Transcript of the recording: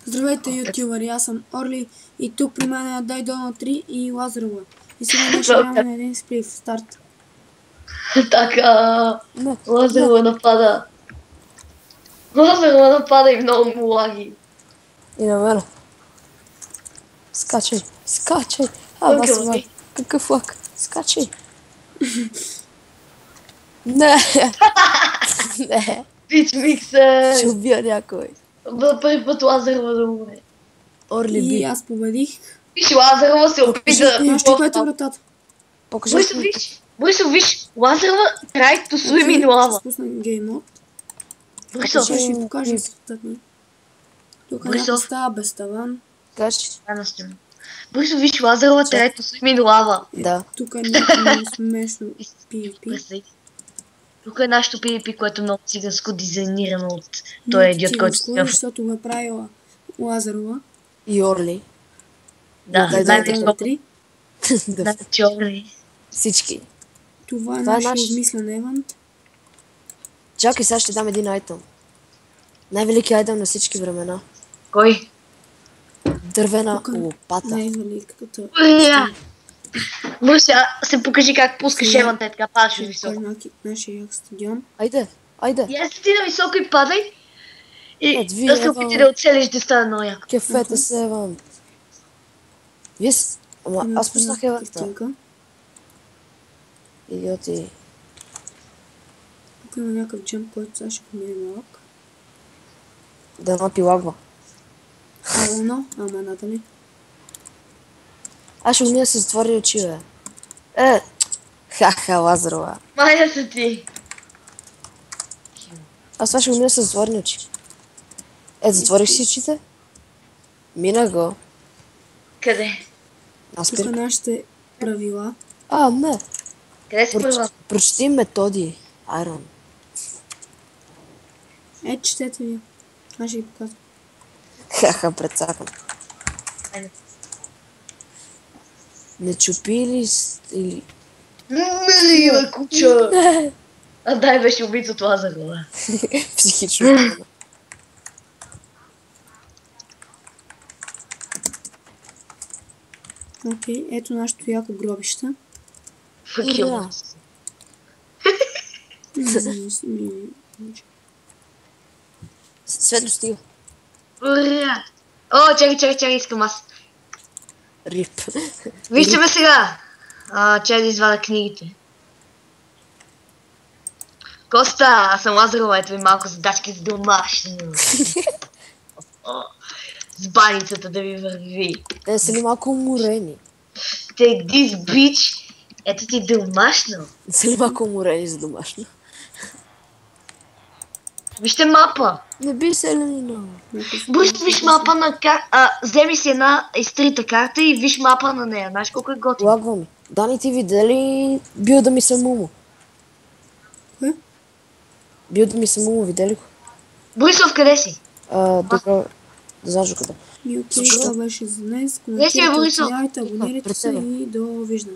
Здравейте, ютубъри, аз съм Орли и тук при мен е Дайдона 3 и Лазарова. И сега ще играме на един сплив. Старт. Така, Лазарова напада. Лазарова напада и много му лаги. И на мен. Скачай, скачай. Какъв лак? Скачай. Не. Не. Пич миксер. Ще убия някой. Първи път Лазарова да умре. Орли би. И аз победих. Виж, Лазарова се опита. Ще пете вратата. Борисов, виж, Лазарова tried to swim in lava. Спусна гейм мод. Борисов, Ще ви покажа статът ми. Тук някаква става без таван. Кажи. Борисов, виж, Лазарова tried to swim in lava. Да. Тук е някакво смешно PvP. Тук е нашото PvP, което е много циганско дизайнирано от този идиот, който си казва. Защото го е правила Лазарова. И Орли. Да, знаете Дайдона 3. Знаете, че Орли. Всички. Това е нашия измислен евент. Чакай, сега ще дам един айтъм. Най-велики айтъм на всички времена. Кой? Дървена лопата. Най-великата. Може се покажи как пускаш еванта и така падаш от високо. Нашия як стадион. Айде. Я си ти на високо и падай. И Вие, да се опити да оцелиш да стане много яко. Кефете се, евант. Вие с... Ама аз пуснах еванта. Идиоти. Тук има някакъв джемп, който сега ще помине малък. Да напи лагва. Правилно, ама надали. Аз ще умия да се затвори очи, бе. Ха-ха, Лазарова. Майя са ти. Аз това ще умия да се затвори очи. затворих си очите. Мина го. Къде? Тук са нашите правила. Не. Къде си правила? Прочети методи. Айрон. Четете ви. Аз ще ги показвам. Ха-ха, предсакам. Не чупи или... Милия куча! А дай беше убит от Лазарова. Психично. Окей, ето нашето яко гробище. Светло стига. О, чакай, искам аз. Рип. Вижте ме сега. Чай да извада книгите. Коста, аз съм Лазарова, ето ви малко задачки за домашно. С баницата да ви върви. Те са ли малко уморени? Take this bitch. Ето ти домашно. Не са ли малко уморени за домашно? Вижте мапа. Не би се ли много. Виж мапа на вземи си една изтрита карта и виж мапа на нея. Знаеш колко е готино? Лагва ми. Дани, ти видя ли билда ми са Мумо? Кое? Билда ми са Мумо, видя ли го? Борисов, къде си? Добро. Да знаеш къде. И окей, това беше за днес. Къде си, Борисов? Коментирайте, абонирайте се и довиждане.